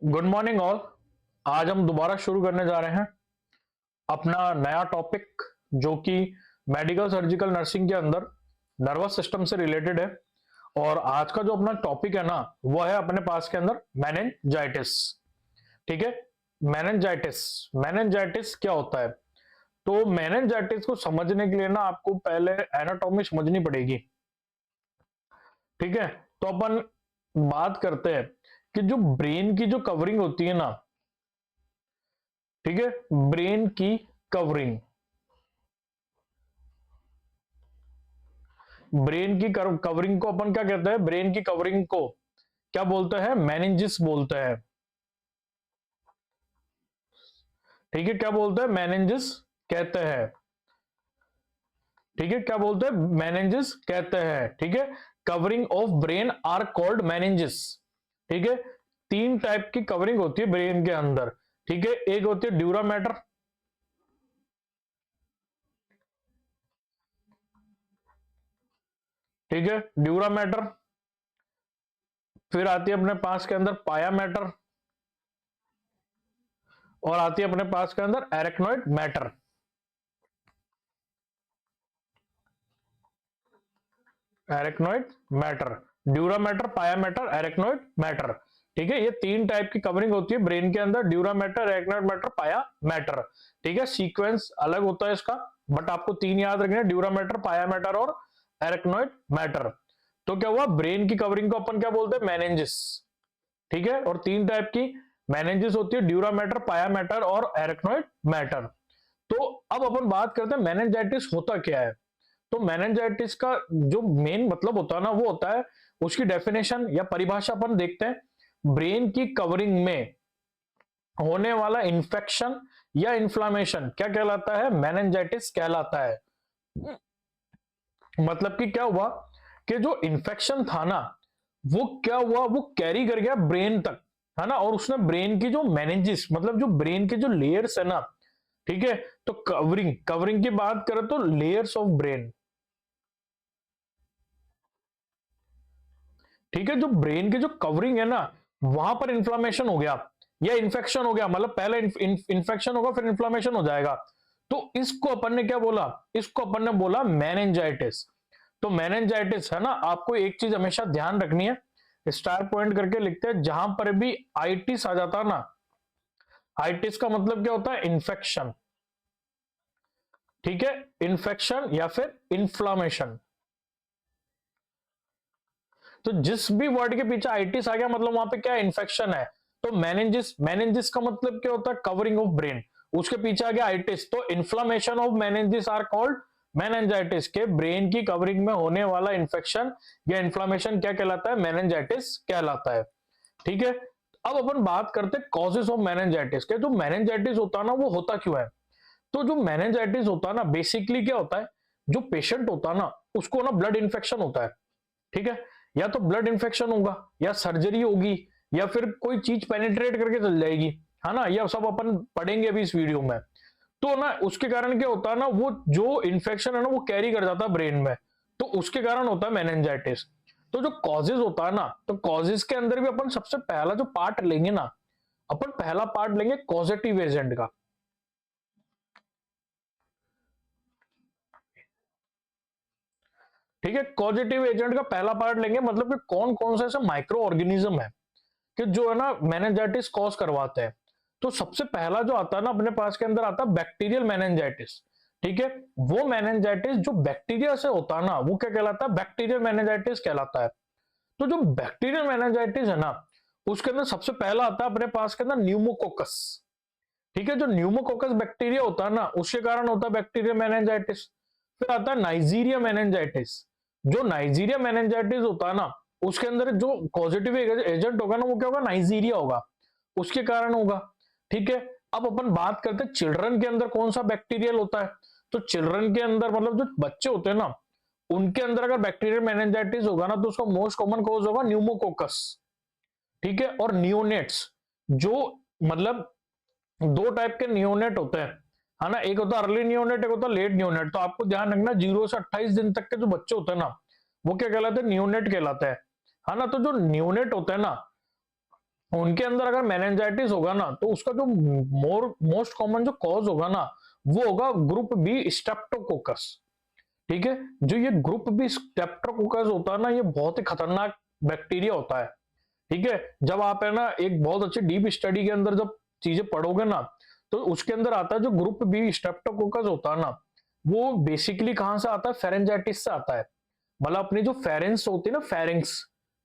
Good morning all. आज हम दोबारा शुरू करने जा रहे हैं अपना नया टॉपिक, जो कि मेडिकल सर्जिकल नर्सिंग के अंदर नर्वस सिस्टम से रिलेटेड है। और आज का जो अपना टॉपिक है ना, वो है अपने पास के अंदर मेनिंजाइटिस। ठीक है, मेनिंजाइटिस। मेनिंजाइटिस क्या होता है? तो मेनिंजाइटिस को समझने के लिए ना आपको पहले एनाटॉमी समझनी पड़ेगी। ठीक है, तो अपन बात करते हैं कि जो ब्रेन की जो कवरिंग होती है ना, ठीक है, ब्रेन की कवरिंग, ब्रेन की कवरिंग को अपन क्या कहते हैं? ब्रेन की कवरिंग को क्या बोलते हैं? मेनिंजिस बोलते हैं। ठीक है, क्या बोलते हैं? मेनिंजिस कहते हैं। ठीक है, क्या बोलते हैं? मेनिंजिस कहते हैं। ठीक है, covering of brain are called meninges. ठीक है, तीन टाइप की कवरिंग होती है ब्रेन के अंदर। ठीक है, एक होती है ड्यूरा मैटर। ठीक है, ड्यूरा मैटर। फिर आती है अपने पास के अंदर पाया मैटर, और आती है अपने पास के अंदर arachnoid matter. Arachnoid matter, dura mater, पाया मैटर, एरेक्नोइड मैटर। ठीक है, ये तीन टाइप की कवरिंग होती है ब्रेन के अंदर, ड्यूरा मैटर, एरेक्नोइड मैटर, पाया मैटर। ठीक है, सीक्वेंस अलग होता है इसका, बट आपको तीन याद रखने, ड्यूरा मैटर, पाया मैटर और एरेक्नोइड मैटर। तो क्या हुआ? ब्रेन की कवरिंग को अपन क्या बोलते हैं? मेनिंजिस। ठीक है, और तीन टाइप की मेनिंजिस होती है, ड्यूरा मैटर, पाया मैटर और एरेक्नोइड मैटर। तो अब अपन बात करते हैं मेनिंजाइटिस होता क्या है। तो मेनिंजाइटिस का जो मेन मतलब होता है ना, वो होता है, उसकी डेफिनेशन या परिभाषा अपन देखते हैं। ब्रेन की कवरिंग में होने वाला इंफेक्शन या इन्फ्लामेशन क्या कहलाता है? मेनिंजाइटिस कहलाता है। मतलब कि क्या हुआ कि जो इन्फेक्शन था ना, वो क्या हुआ, वो कैरी कर गया ब्रेन तक, है ना, और उसने ब्रेन की जो मेनिंजिस, मतलब जो ब्रेन के जो लेयर्स है ना, ठीक है, तो कवरिंग, कवरिंग की बात करें तो लेयर्स ऑफ ब्रेन। ठीक है, जो ब्रेन की जो कवरिंग है ना, वहां पर इंफ्लामेशन हो गया या इन्फेक्शन हो गया, मतलब पहले इन्फेक्शन होगा फिर इन्फ्लामेशन हो जाएगा, तो इसको अपन ने क्या बोला? इसको अपन ने बोला मेनिंजाइटिस। तो मेनिंजाइटिस है ना, आपको एक चीज हमेशा ध्यान रखनी है, स्टार पॉइंट करके लिखते हैं, जहां पर भी आइटिस आ जाता है ना, आइटिस का मतलब क्या होता है? इन्फेक्शन। ठीक है, इन्फेक्शन या फिर इन्फ्लामेशन। तो जिस भी वर्ड के पीछे आइटिस आ गया, मतलब वहां पे क्या इन्फेक्शन है। तो मेनिंजिस, मेनिंजिस का मतलब क्या होता है? Covering of brain. उसके पीछे आ गया आइटिस, तो inflammation of meninges are called meningitis. के ब्रेन की कवरिंग में होने वाला इन्फेक्शन या इन्फ्लामेशन क्या कहलाता है? मेनिंजाइटिस कहलाता है। ठीक है, अब अपन बात करते हैं कॉजेस ऑफ मेनिंजाइटिस के। जो मेनिंजाइटिस होता है ना, वो होता क्यों है? तो जो मेनिंजाइटिस होता है ना, बेसिकली क्या होता है, जो पेशेंट होता है ना, उसको ना ब्लड इंफेक्शन होता है। ठीक है, या तो ब्लड इंफेक्शन होगा, या सर्जरी होगी, या फिर कोई चीज पेनिट्रेट करके चल जाएगी, है ना, यह सब अपन पढ़ेंगे अभी इस वीडियो में। तो ना उसके कारण क्या होता है ना, वो जो इंफेक्शन है ना, वो कैरी कर जाता है ब्रेन में, तो उसके कारण होता है मेनिंजाइटिस। तो जो कॉजेज होता है ना, तो कॉजेज के अंदर भी अपन सबसे पहला जो पार्ट लेंगे ना, अपन पहला पार्ट लेंगे कॉजेटिव एजेंट का। ठीक है, कॉजेटिव एजेंट का पहला पार्ट लेंगे, मतलब कि कौन कौन से ऐसे माइक्रो ऑर्गेनिज्म है कि जो है ना मेनिंजाइटिस कॉज करवाते हैं। तो सबसे पहला जो आता है ना अपने पास के अंदर, आता है बैक्टीरियल मेनिंजाइटिस। ठीक है, वो मेनिंजाइटिस जो बैक्टीरिया से होता है ना, वो क्या कहलाता है? बैक्टीरियल मेनिंजाइटिस कहलाता है। तो जो बैक्टीरियल मेनिंजाइटिस है ना, उसके अंदर सबसे पहला आता है अपने पास के अंदर न्यूमोकोकस। ठीक है, जो न्यूमोकोकस बैक्टीरिया होता है ना, उसके कारण होता है बैक्टीरियल मेनिंजाइटिस। फिर आता है नाइजीरिया मेनिंजाइटिस। जो नाइजीरिया मेनिंजाइटिस होता है ना, उसके अंदर जो पॉजिटिव एजेंट होगा ना, वो क्या होगा? नाइजीरिया होगा, उसके कारण होगा। ठीक है, अब अपन बात करते हैं चिल्ड्रन के अंदर कौन सा बैक्टीरियल होता है। तो चिल्ड्रन के अंदर, मतलब जो बच्चे होते हैं ना, उनके अंदर अगर बैक्टीरियल मेनिंजाइटिस होगा ना, तो उसका मोस्ट कॉमन कॉज होगा न्यूमोकोकस। ठीक है, और नियोनेट्स, जो मतलब दो टाइप के नियोनेट होते हैं, है ना, एक होता है अर्ली नियोनेट, एक होता है लेट नियोनेट। तो आपको ध्यान रखना, 0 से 28 दिन तक के जो बच्चे होते हैं ना, वो क्या कहलाते हैं? नियोनेट कहलाते हैं, है ना। तो जो नियोनेट होते हैं ना, उनके अंदर अगर मेनिंजाइटिस होगा ना तो उसका जो मोस्ट कॉमन जो कॉज होगा ना वो होगा ग्रुप बी स्ट्रेप्टोकोकस। ठीक है, जो ये ग्रुप बी स्ट्रेप्टोकोकस होता है ना ये बहुत ही खतरनाक बैक्टीरिया होता है। ठीक है, जब आप है ना एक बहुत अच्छी डीप स्टडी के अंदर जब चीजें पढ़ोगे ना तो उसके अंदर आता है जो ग्रुप बी स्ट्रेप्टोकोकस होता है ना वो बेसिकली कहां से आता है, फेरेंजाइटिस से आता है। मतलब अपनी जो फेरेंस होती है ना, फेरिंग्स,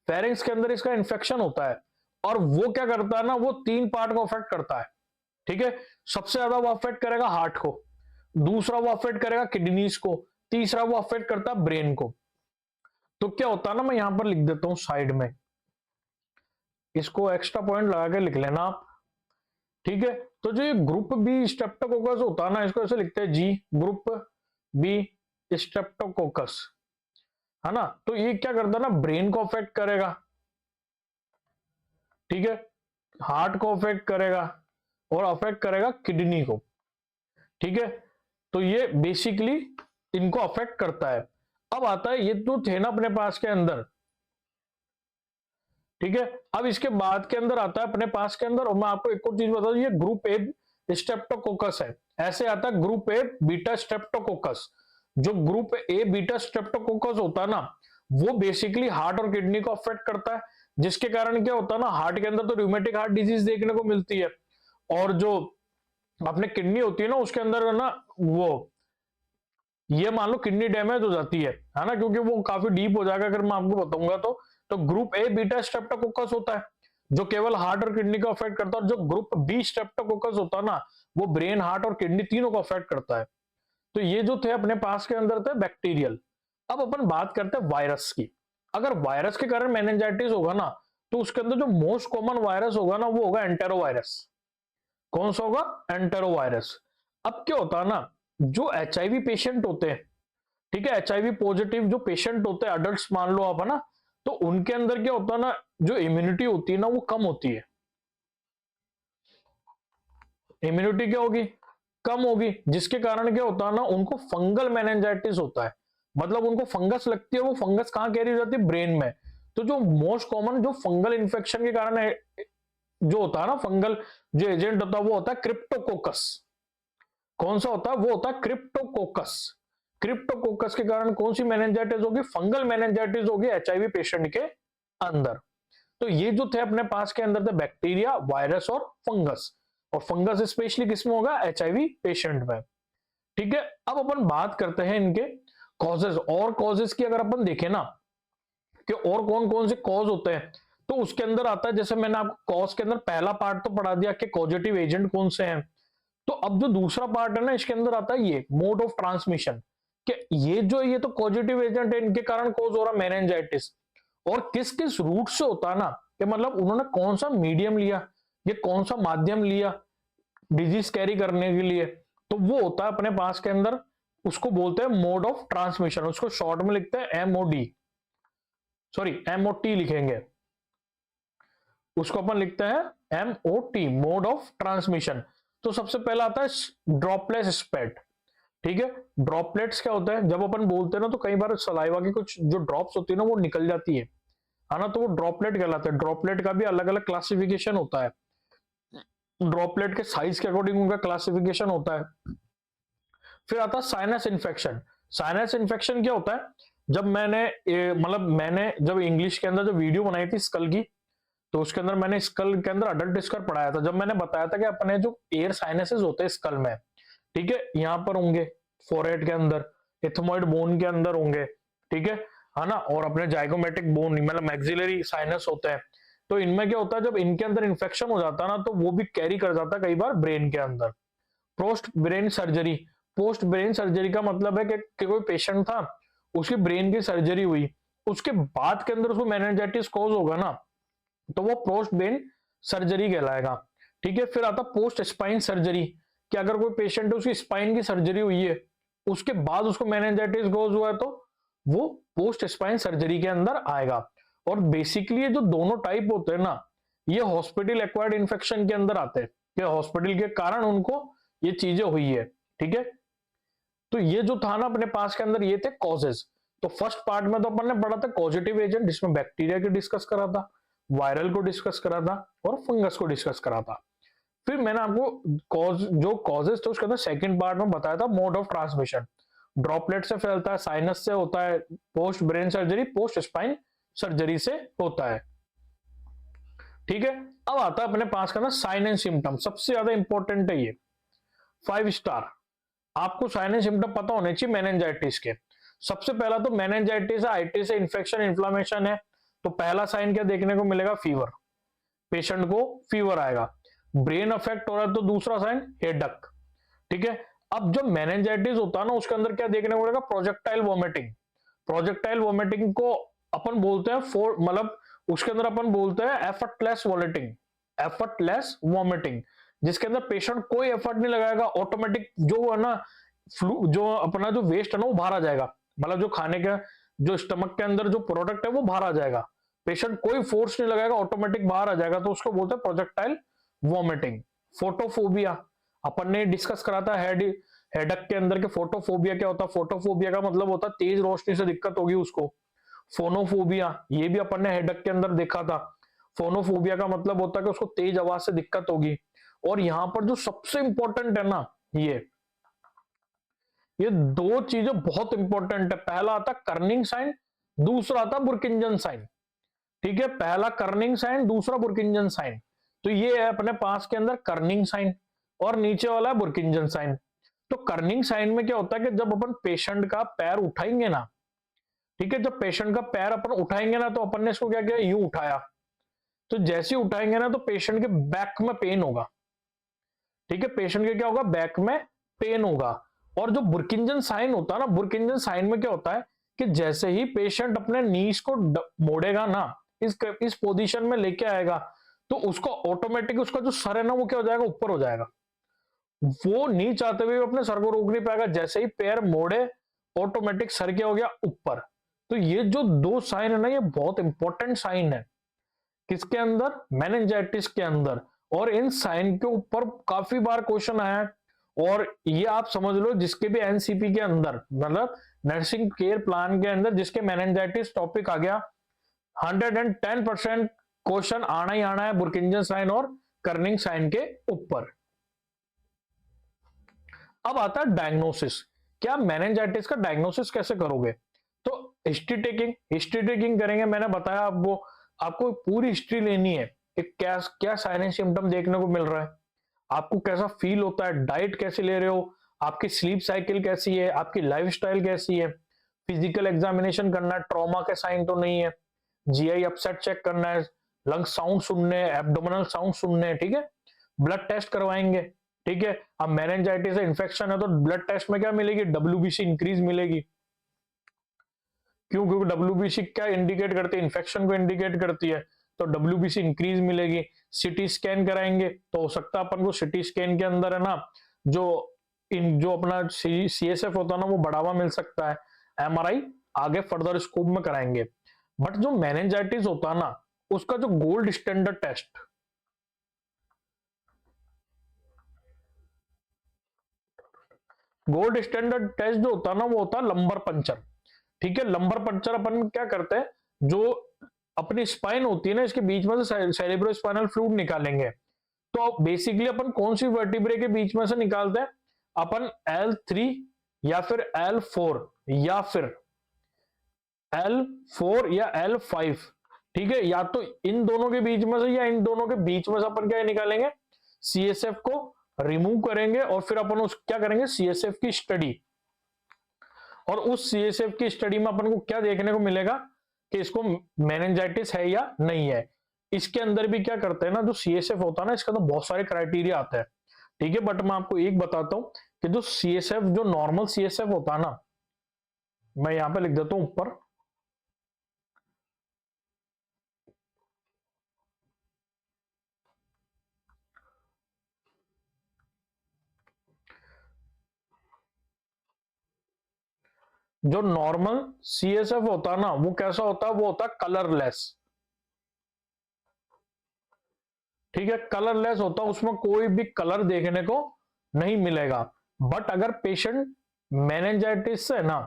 फेरिंग्स के अंदर इसका इन्फेक्शन होता है और वो क्या करता है ना वो तीन पार्ट को अफेक्ट करता है। ठीक है, सबसे ज्यादा वो अफेक्ट करेगा हार्ट को, दूसरा वो अफेक्ट करेगा किडनीज को, तीसरा वो अफेक्ट करता है ब्रेन को। तो क्या होता है ना, मैं यहां पर लिख देता हूं साइड में, इसको एक्स्ट्रा पॉइंट लगा के लिख लेना आप। ठीक है, तो जो ये ग्रुप बी स्ट्रेप्टोकोकस होता है ना इसको ऐसे लिखते हैं जी, ग्रुप बी स्ट्रेप्टोकोकस, है ना। तो ये क्या करता है ना ब्रेन को अफेक्ट करेगा, ठीक है, हार्ट को अफेक्ट करेगा और अफेक्ट करेगा किडनी को। ठीक है, तो ये बेसिकली इनको अफेक्ट करता है। अब आता है ये तो थे ना अपने पास के अंदर, ठीक है, अब इसके बाद के अंदर आता है अपने पास के अंदर, और मैं आपको एक और चीज बता दूं, ये ग्रुप ए स्ट्रेप्टोकोकस है। ऐसे आता है ग्रुप ए बीटा स्ट्रेप्टोकोकस। जो ग्रुप ए बीटा स्ट्रेप्टोकोकस होता है ना वो बेसिकली हार्ट और किडनी को अफेक्ट करता है, जिसके कारण क्या होता है ना हार्ट के अंदर तो रूमेटिक हार्ट डिजीज देखने को मिलती है, और जो अपने किडनी होती है ना उसके अंदर है ना वो ये मान लो किडनी डैमेज हो जाती है ना, क्योंकि वो काफी डीप हो जाएगा अगर मैं आपको बताऊंगा तो ग्रुप ए बीटा स्ट्रेप्टोकोकस होता है जो केवल हार्ट और किडनी को अफेक्ट करता है, और जो ग्रुप बी स्ट्रेप्टोकोकस होता है ना वो ब्रेन, हार्ट और किडनी तीनों को अफेक्ट करता है। तो ये जो थे अपने पास के अंदर थे बैक्टीरियल। अब अपन बात करते हैं वायरस की। अगर वायरस के कारण मेनिंजाइटिस होगा ना तो उसके अंदर जो मोस्ट कॉमन वायरस होगा ना वो होगा एंटेरोवायरस। कौन सा होगा, एंटेरोवायरस। अब क्या होता है ना जो एचआईवी पेशेंट होते हैं, ठीक है, एचआईवी पॉजिटिव जो पेशेंट होते हैं अडल्ट मान लो आप, है ना, तो उनके अंदर क्या होता है ना जो इम्यूनिटी होती है ना वो कम होती है। इम्यूनिटी क्या होगी, कम होगी, जिसके कारण क्या होता है ना उनको फंगल मेनिंजाइटिस होता है। मतलब उनको फंगस लगती है, वो फंगस कहां कैरी हो जाती है, ब्रेन में। तो जो मोस्ट कॉमन जो फंगल इन्फेक्शन के कारण है, जो होता है ना फंगल जो एजेंट होता है वो होता है क्रिप्टोकोकस। कौन सा होता है, वो होता है क्रिप्टोकोकस। क्रिप्टोकोकस के कारण कौन सी मेनिंजाइटिस होगी, फंगल मेनिंजाइटिस होगी एचआईवी पेशेंट के अंदर। तो ये जो थे अपने पास के अंदर थे बैक्टीरिया, वायरस और फंगस, और फंगस स्पेशली किसमें होगा, एचआईवी पेशेंट में। ठीक है, अब अपन बात करते हैं इनके कॉजेज, और कॉजेज की अगर अपन देखें ना कि और कौन कौन से कॉज होते हैं, तो उसके अंदर आता है, जैसे मैंने आपको कॉज के अंदर पहला पार्ट तो पढ़ा दिया कि कॉजेटिव एजेंट कौन से हैं। तो अब जो दूसरा पार्ट है ना इसके अंदर आता है ये मोड ऑफ ट्रांसमिशन, कि ये तो पॉजिटिव एजेंट है इनके कारण कॉज हो रहा मेनिंजाइटिस, और किस किस रूट से होता है ना, कि मतलब उन्होंने कौन सा मीडियम लिया, ये कौन सा माध्यम लिया डिजीज कैरी करने के लिए, तो वो होता है अपने पास के अंदर, उसको बोलते हैं मोड ऑफ ट्रांसमिशन। उसको शॉर्ट में लिखते हैं एमओडी, सॉरी एमओटी लिखेंगे, उसको अपन लिखते हैं एमओटी, मोड ऑफ ट्रांसमिशन। तो सबसे पहला आता है ड्रॉपलेट स्प्रेड। ठीक है, ड्रॉपलेट्स क्या होता है, जब अपन बोलते हैं ना तो कई बार सलाइवा की कुछ जो ड्रॉप्स होती है ना वो निकल जाती है ना, तो वो ड्रॉपलेट कहलाता है। ड्रॉपलेट का भी अलग अलग क्लासिफिकेशन होता है, ड्रॉपलेट के साइज के अकॉर्डिंग उनका क्लासिफिकेशन होता है। फिर आता है साइनस इन्फेक्शन। साइनस इन्फेक्शन क्या होता है, जब मैंने जब इंग्लिश के अंदर जो वीडियो बनाई थी स्कल की, तो उसके अंदर मैंने स्कल के अंदर अडल्ट डिस्कर पढ़ाया था, जब मैंने बताया था कि अपने जो एयर साइनसेस होते हैं स्कल में, ठीक है, यहाँ पर होंगे फोरहेड के अंदर, इथमोइड बोन के अंदर होंगे, ठीक है ना, और अपने जाइगोमेटिक बोन मतलब मैक्सिलरी साइनस होते हैं। तो इनमें क्या होता है, जब इनके अंदर इन्फेक्शन हो जाता है ना तो वो भी कैरी कर जाता है कई बार ब्रेन के अंदर। Post brain surgery, post brain surgery का मतलब है कि कोई पेशेंट था, उसकी ब्रेन की सर्जरी हुई, उसके बाद के अंदर उसको मेनिंजाइटिस कॉज होगा ना, तो वो पोस्ट ब्रेन सर्जरी कहलाएगा। ठीक है, फिर आता पोस्ट स्पाइन सर्जरी, कि अगर कोई पेशेंट है उसकी स्पाइन की सर्जरी हुई है, उसके बाद उसको मेनिंजाइटिस कॉज हुआ है, तो वो पोस्ट स्पाइन सर्जरी के अंदर आएगा। और बेसिकली ये जो दोनों टाइप होते हैं ना ये हॉस्पिटल एक्वायर्ड इन्फेक्शन के अंदर आते हैं, कि हॉस्पिटल के कारण उनको ये चीजें हुई है। ठीक है, तो ये जो था ना अपने पास के अंदर ये थे कॉजेज। तो फर्स्ट पार्ट में तो अपन ने पढ़ा था पॉजिटिव एजेंट जिसमें बैक्टीरिया की डिस्कस करा था, वायरल को डिस्कस करा था और फंगस को डिस्कस करा था। फिर मैंने आपको जो कॉजेज थे उसके अंदर सेकंड पार्ट में बताया था मोड ऑफ ट्रांसमिशन, ड्रॉपलेट से फैलता है, साइनस से होता है, post brain surgery, post spine surgery से होता है। ठीक है, अब आता है अपने पास का ना साइन एंड सिम्टम, सबसे ज्यादा इंपॉर्टेंट है ये 5 स्टार। आपको साइन एंड सिम्टम पता होने चाहिए मेनिंजाइटिस के। सबसे पहला तो मेनिंजाइटिस है, आइटिस है, इन्फेक्शन इन्फ्लामेशन है, तो पहला साइन क्या देखने को मिलेगा? फीवर, पेशेंट को फीवर आएगा। ब्रेन अफेक्ट हो रहा है तो दूसरा साइन हेडक। ठीक है, अब जब मेनिंजाइटिस होता है ना उसके अंदर क्या देखने को मिलेगा? Projectile vomiting. प्रोजेक्टाइल वॉमिटिंग को अपन बोलते हैं मतलब उसके अंदर अपन बोलते हैं एफर्टलेस वॉमिटिंग, एफर्टलेस वॉमिटिंग, जिसके अंदर पेशेंट कोई एफर्ट नहीं लगाएगा, ऑटोमेटिक जो है ना जो अपना जो वेस्ट है ना वो बाहर आ जाएगा, मतलब जो खाने का जो स्टमक के अंदर जो प्रोडक्ट है वो बाहर आ जाएगा, पेशेंट कोई फोर्स नहीं लगाएगा, ऑटोमेटिक बाहर आ जाएगा, तो उसको बोलते हैं प्रोजेक्टाइल वॉमिटिंग। फोटोफोबिया अपन ने डिस्कस करा था हेडक के अंदर के फोटोफोबिया क्या होता है? फोटोफोबिया का मतलब होता है तेज रोशनी से दिक्कत होगी उसको। फोनोफोबिया ये भी अपन ने हेडक के अंदर देखा था। फोनोफोबिया का मतलब होता है कि उसको तेज आवाज से दिक्कत होगी। और यहां पर जो सबसे इंपॉर्टेंट है ना, ये दो चीजें बहुत इंपॉर्टेंट है। पहला आता कर्निंग साइन, दूसरा आता बुर्किंजन साइन। ठीक है, पहला कर्निंग साइन, दूसरा बुर्किंजन साइन। तो ये है अपने पास के अंदर कर्निंग साइन और नीचे वाला है बुर्किंजन साइन। तो कर्निंग साइन में क्या होता है कि जब अपन पेशेंट का पैर उठाएंगे ना, ठीक है, जब पेशेंट का पैर अपन उठाएंगे ना, तो अपन ने इसको क्या किया? यूं उठाया, तो जैसे ही उठाएंगे ना तो पेशेंट के बैक में पेन होगा। ठीक है, पेशेंट के क्या होगा? बैक में पेन होगा। और जो बुर्किंजन साइन होता है ना, बुर्किंजन साइन में क्या होता है कि जैसे ही पेशेंट अपने नीज को मोड़ेगा ना, इस पोजीशन में लेके आएगा, तो उसको ऑटोमेटिक उसका जो सर है ना वो क्या हो जाएगा? ऊपर हो जाएगा। वो नी चाहते हुए अपने सर को रोक नहीं पाएगा, जैसे ही पैर मोड़े ऑटोमेटिक सर क्या हो गया? ऊपर। तो ये जो दो साइन है ना, ये बहुत इंपॉर्टेंट साइन है किसके अंदर? मेनिंजाइटिस के अंदर। और इन साइन के ऊपर काफी बार क्वेश्चन आया है, और ये आप समझ लो जिसके भी एनसीपी के अंदर, मतलब नर्सिंग केयर प्लान के अंदर जिसके मेनिंजाइटिस टॉपिक आ गया, 110% क्वेश्चन आना ही आना है बुर्किंजन साइन और कर्निंग साइन के ऊपर। अब आता है डायग्नोसिस। क्या मेनिंजाइटिस का डायग्नोसिस कैसे करोगे? तो हिस्ट्री टेकिंग करेंगे। मैंने बताया आपको पूरी हिस्ट्री लेनी है कि क्या क्या साइन एंड सिम्टम देखने को मिल रहा है, आपको कैसा फील होता है, डाइट कैसे ले रहे हो, आपकी स्लीप साइकिल कैसी है, आपकी लाइफस्टाइल कैसी है, फिजिकल एग्जामिनेशन करना है, ट्रॉमा के साइन तो नहीं है, जीआई अपसेट चेक करना है, लंग साउंड सुनने, एब्डोमिनल साउंड सुनने, ठीक है, ब्लड टेस्ट करवाएंगे। ठीक है, अब मेनिंजाइटिस इन्फेक्शन है तो ब्लड टेस्ट में क्या मिलेगी? डब्ल्यूबीसी इंक्रीज मिलेगी। क्यों? क्योंकि डब्ल्यूबीसी क्या इंडिकेट करती है? इन्फेक्शन को इंडिकेट करती है, तो डब्ल्यूबीसी इंक्रीज मिलेगी। सीटी स्कैन कराएंगे तो हो सकता है अपन को सीटी स्कैन के अंदर है ना जो अपना सीएसएफ होता है ना वो बढ़ावा मिल सकता है। एमआरआई आगे फर्दर स्कोप में कराएंगे। बट जो मेनिंजाइटिस होता है ना उसका जो gold standard test, gold standard test जो होता है ना वो होता है लंबर पंचर। ठीक है, लंबर पंचर अपन क्या करते हैं, जो अपनी स्पाइन होती है ना इसके बीच में से सेरेब्रो स्पाइनल फ्लूइड निकालेंगे। तो बेसिकली अपन कौन सी वर्टिब्रे के बीच में से निकालते हैं? अपन L3 या फिर L4 या फिर L4 या L5, ठीक है, या तो इन दोनों के बीच में से या इन दोनों के बीच में से अपन क्या निकालेंगे? सीएसएफ को रिमूव करेंगे और फिर अपन उस क्या करेंगे? सीएसएफ की स्टडी। और उस सीएसएफ की स्टडी में अपन को क्या देखने को मिलेगा कि इसको मेनिंजाइटिस है या नहीं है। इसके अंदर भी क्या करते हैं ना, जो सीएसएफ होता है ना इसका तो बहुत सारे क्राइटेरिया आते हैं। ठीक है, बट मैं आपको एक बताता हूं कि जो सीएसएफ, जो नॉर्मल सीएसएफ होता है ना, मैं यहां पे लिख देता हूं ऊपर, जो नॉर्मल सीएसएफ होता है ना वो कैसा होता है? वो होता है कलरलेस। ठीक है, कलरलेस होता है, उसमें कोई भी कलर देखने को नहीं मिलेगा। बट अगर पेशेंट मेनिंजाइटिस है ना,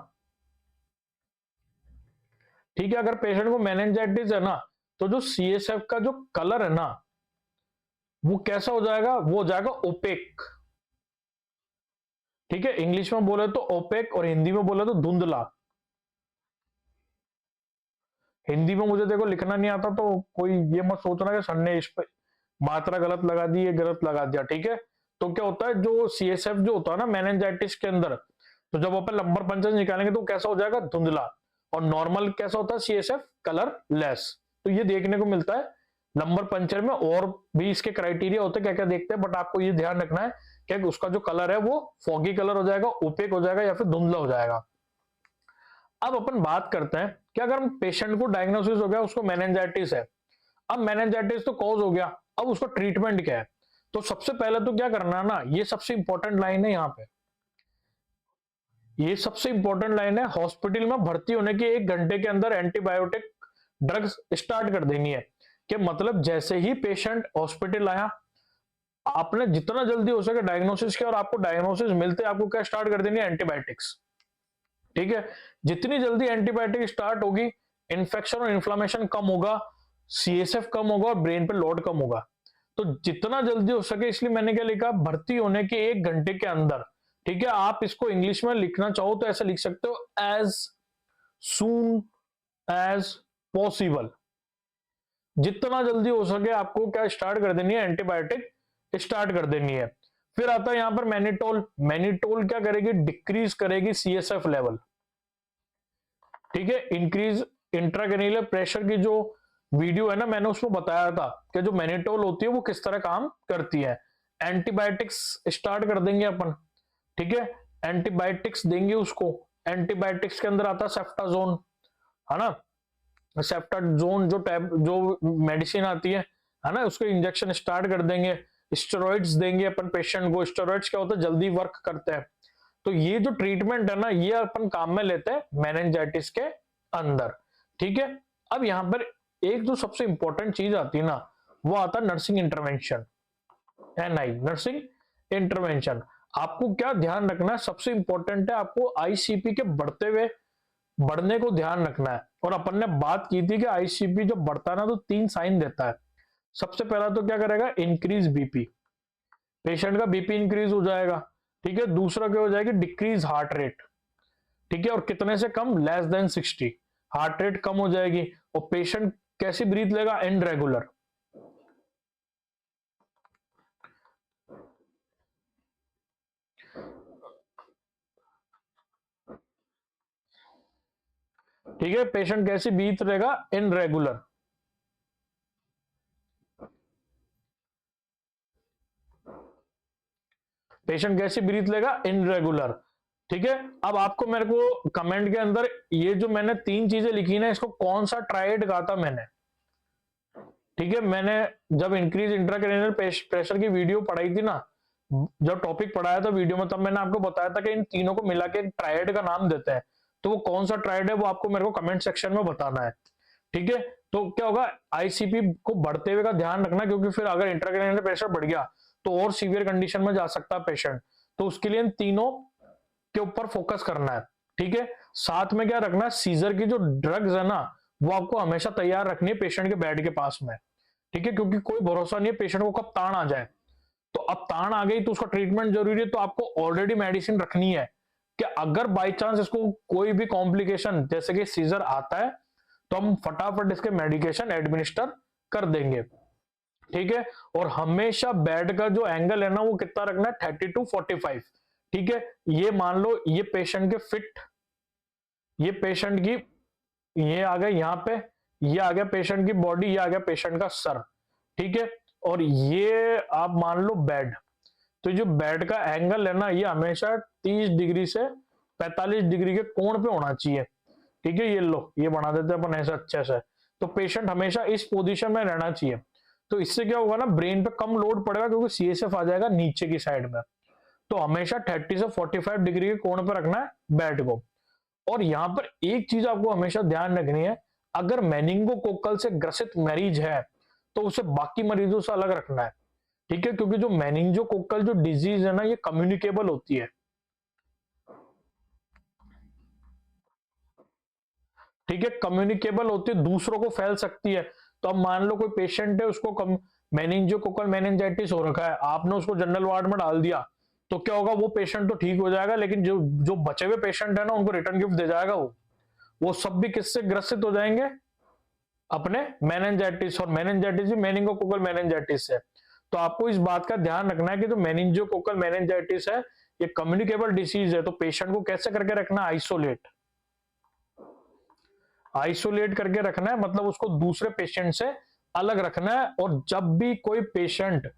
ठीक है, अगर पेशेंट को मेनिंजाइटिस है ना तो जो CSF का जो कलर है ना, वो कैसा हो जाएगा, वो हो जाएगा ओपेक। ठीक है, इंग्लिश में बोले तो ओपेक और हिंदी में बोले तो धुंधला। हिंदी में मुझे देखो लिखना नहीं आता, तो कोई ये मत सोचना कि सर ने इस पे मात्रा गलत लगा दी, ये गलत लगा दिया। ठीक है, तो क्या होता है, जो CSF जो होता है ना मेनिंजाइटिस के अंदर, तो जब अपन लंबर पंचर निकालेंगे तो कैसा हो जाएगा, धुंधला। और नॉर्मल कैसा होता है CSF, कलर लेस। तो ये देखने को मिलता है लंबर पंचर में। और भी इसके क्राइटेरिया होते हैं, क्या क्या देखते हैं, बट आपको ये ध्यान रखना है कि उसका जो कलर है वो फॉगी कलर हो जाएगा, ओपेक हो जाएगा, या फिर धुंधला हो जाएगा। अब अपन बात करते हैं कि अगर हम पेशेंट को डायग्नोसिस हो गया, उसको मेनिंजाइटिस है। अब मेनिंजाइटिस तो कॉज हो गया, अब उसका ट्रीटमेंट क्या है। तो सबसे पहले तो क्या करना है ना, ये सबसे इंपॉर्टेंट लाइन है यहाँ पे, ये सबसे इंपॉर्टेंट लाइन है, हॉस्पिटल में भर्ती होने के 1 घंटे के अंदर एंटीबायोटिक ड्रग्स स्टार्ट कर देनी है। कि मतलब जैसे ही पेशेंट हॉस्पिटल आया, आपने जितना जल्दी हो सके डायग्नोसिस किया, और आपको डायग्नोसिस मिलते आपको क्या स्टार्ट कर देनी है, एंटीबायोटिक्स। ठीक है, जितनी जल्दी एंटीबायोटिक स्टार्ट होगी, इन्फेक्शन और इन्फ्लामेशन कम होगा, CSF कम होगा और ब्रेन पे लोड कम होगा। तो जितना जल्दी हो सके, इसलिए मैंने क्या लिखा, भर्ती होने के 1 घंटे के अंदर। ठीक है, आप इसको इंग्लिश में लिखना चाहो तो ऐसे लिख सकते हो, एज सून एज पॉसिबल। जितना जल्दी हो सके आपको क्या स्टार्ट कर देनी है, एंटीबायोटिक स्टार्ट कर देनी है। फिर आता है यहां पर मैनिटोल। मैनिटोल क्या करेगी, डिक्रीज करेगी CSF लेवल। ठीक है, इंक्रीज इंट्राक्रेनियल प्रेशर की जो वीडियो है ना, मैंने उसमें बताया था कि जो मैनिटोल होती है वो किस तरह काम करती है। एंटीबायोटिक्स स्टार्ट कर देंगे अपन। ठीक है, एंटीबायोटिक्स देंगे उसको। एंटीबायोटिक्स के अंदर आता है सेफ्टाजोन, है ना। सेफ्टाजोन जो जो मेडिसिन आती है ना, उसको इंजेक्शन स्टार्ट कर देंगे। स्टेरॉइड्स देंगे अपन पेशेंट को। स्टेरॉइड्स क्या होता है, जल्दी वर्क करते हैं। तो ये जो ट्रीटमेंट है ना, ये अपन काम में लेते हैं मेनिंजाइटिस के अंदर। ठीक है, अब यहां पर एक जो सबसे इंपॉर्टेंट चीज आती है ना, वो आता है nursing intervention, NI, nursing intervention. आपको क्या ध्यान रखना है, सबसे इंपॉर्टेंट है आपको ICP के बढ़ने को ध्यान रखना है। और अपन ने बात की थी कि ICP जब बढ़ता है ना, तो 3 साइन देता है। सबसे पहला तो क्या करेगा, इंक्रीज BP, पेशेंट का BP इंक्रीज हो जाएगा। ठीक है, दूसरा क्या हो जाएगी, डिक्रीज हार्ट रेट। ठीक है, और कितने से कम, लेस देन 60, हार्ट रेट कम हो जाएगी। और पेशेंट कैसी ब्रीथ लेगा, इनरेगुलर। ठीक है, पेशेंट कैसी ब्रीथ लेगा, इनरेगुलर। पेशेंट कैसी ब्रीथ लेगा, इनरेगुलर। ठीक है, अब आपको मेरे को कमेंट के अंदर ये जो मैंने 3 चीजें लिखी ना, इसको कौन सा ट्रायड कहा था मैंने। ठीक है, मैंने जब इंक्रीज इंट्राक्रेनियल प्रेशर की वीडियो पढ़ाई थी ना, जब टॉपिक पढ़ाया था वीडियो में, तब मैंने आपको बताया था कि इन तीनों को मिला के ट्रायड का नाम देते हैं। तो वो कौन सा ट्रायड है, वो आपको मेरे को कमेंट सेक्शन में बताना है। ठीक है, तो क्या होगा, ICP को बढ़ते हुए का ध्यान रखना, क्योंकि फिर अगर इंट्राक्रेनियल प्रेशर बढ़ गया तो और सीवियर कंडीशन में जा सकता है पेशेंट। तो उसके लिए इन तीनों के ऊपर फोकस करना है। ठीक है, साथ में क्या रखना है, सीजर की जो ड्रग्स है ना, वो आपको हमेशा तैयार रखनी है पेशेंट के बेड के पास में। ठीक है, क्योंकि कोई भरोसा नहीं है पेशेंट को कब ताड़ आ जाए। तो अब ताड़ आ गई तो उसका ट्रीटमेंट जरूरी है, तो आपको ऑलरेडी मेडिसिन रखनी है कि अगर बाई चांस इसको कोई भी कॉम्प्लिकेशन जैसे कि सीजर आता है, तो हम फटाफट इसके मेडिकेशन एडमिनिस्टर कर देंगे। ठीक है, और हमेशा बेड का जो एंगल है ना, वो कितना रखना है, 30 to 45। ठीक है, ये मान लो ये पेशेंट के फिट, ये पेशेंट की, ये आ गया यहाँ पे, ये आ गया पेशेंट की बॉडी, ये आ गया पेशेंट का सर। ठीक है, और ये आप मान लो बेड। तो जो बेड का एंगल है ना, ये हमेशा 30 डिग्री से 45 डिग्री के कोण पे होना चाहिए। ठीक है, ये लो, ये बना देते हैं अपन ऐसे अच्छे से। तो पेशेंट हमेशा इस पोजीशन में रहना चाहिए। तो इससे क्या होगा ना, ब्रेन पे कम लोड पड़ेगा, क्योंकि CSF आ जाएगा नीचे की साइड में। तो हमेशा 30 से 45 डिग्री के कोण पर रखना है बेड को। और यहां पर एक चीज आपको हमेशा ध्यान रखनी है, अगर मेनिंगोकोकल से ग्रसित मरीज है तो उसे बाकी मरीजों से अलग रखना है। ठीक है, क्योंकि जो मेनिंगोकोकल जो डिजीज है ना, ये कम्युनिकेबल होती है। ठीक है, कम्युनिकेबल होती है, दूसरों को फैल सकती है। तो अब मान लो कोई पेशेंट है, उसको मेनिंजोकोकल मेनिंजाइटिस हो रखा है, आपने उसको जनरल वार्ड में डाल दिया, तो क्या होगा, वो पेशेंट तो ठीक हो जाएगा, लेकिन जो जो बचे हुए पेशेंट है ना, उनको रिटर्न गिफ्ट दे जाएगा वो सब भी किससे ग्रसित हो जाएंगे, अपने मेनिंजाइटिस, और मेनिंजाइटिस भी मेनिंगोकोकल मेनिंजाइटिस है। तो आपको इस बात का ध्यान रखना है कि जो मेनिंजोकोकल मेनिंजाइटिस है, ये कम्युनिकेबल डिसीज है, तो पेशेंट को कैसे करके रखना, आइसोलेट करके रखना है, मतलब उसको दूसरे पेशेंट से अलग रखना है। और जब भी कोई पेशेंट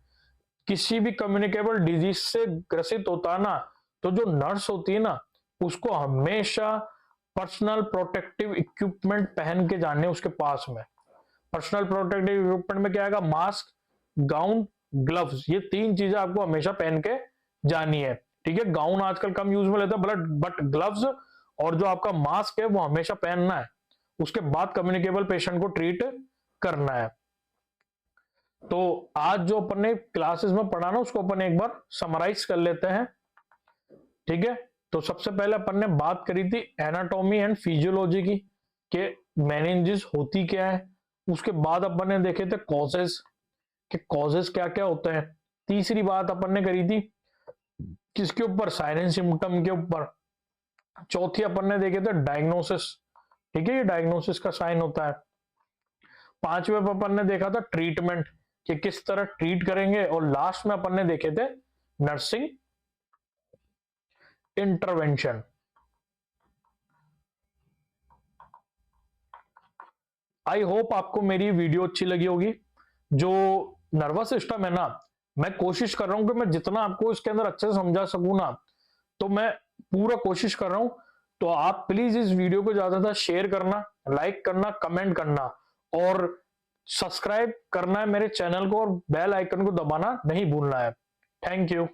किसी भी कम्युनिकेबल डिजीज से ग्रसित होता है ना, तो जो नर्स होती है ना, उसको हमेशा पर्सनल प्रोटेक्टिव इक्विपमेंट पहन के जाने उसके पास में। पर्सनल प्रोटेक्टिव इक्विपमेंट में क्या आएगा, मास्क, गाउन, ग्लव्स, ये 3 चीजें आपको हमेशा पहन के जानी है। ठीक है, गाउन आजकल कम यूज में लेते हैं, बट ग्लव्स और जो आपका मास्क है वो हमेशा पहनना है। उसके बाद कम्युनिकेबल पेशेंट को ट्रीट करना है। तो आज जो अपन ने क्लासेस में पढ़ा ना, उसको अपन एक बार समराइज कर लेते हैं। ठीक है, तो सबसे पहले अपन ने बात करी थी एनाटॉमी एंड फिजियोलॉजी की, कि मेनिंजिस होती क्या है। उसके बाद अपन ने देखे थे कॉजेस, कि कॉजेस क्या क्या होते हैं। तीसरी बात अपन ने करी थी किसके ऊपर, साइन एंड सिम्टम के ऊपर। चौथी अपन ने देखे थे डायग्नोसिस, ठीक है, ये डायग्नोसिस का साइन होता है। पांचवें पर अपन ने देखा था ट्रीटमेंट, कि किस तरह ट्रीट करेंगे। और लास्ट में अपन ने देखे थे नर्सिंग इंटरवेंशन। आई होप आपको मेरी वीडियो अच्छी लगी होगी। जो नर्वस सिस्टम है ना, मैं कोशिश कर रहा हूं कि मैं जितना आपको इसके अंदर अच्छे से समझा सकूं ना, तो मैं पूरा कोशिश कर रहा हूं। तो आप प्लीज इस वीडियो को ज्यादातर शेयर करना, लाइक करना, कमेंट करना, और सब्सक्राइब करना है मेरे चैनल को, और बेल आइकन को दबाना नहीं भूलना है। Thank you.